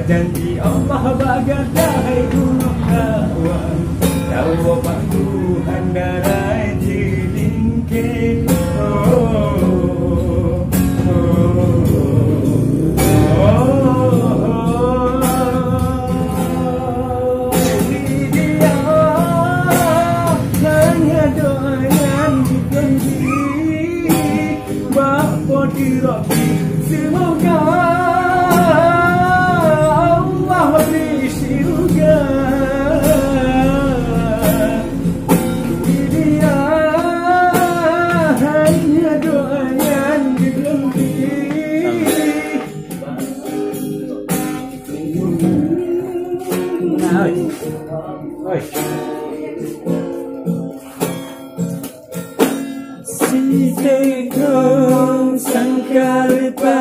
Janji Allah bagadai gunung kawan, tahu pak Tuhan darai jelingke. Dia hanya doa yang dijanji, bapa dirabi semoga. Si tekong sangkal pa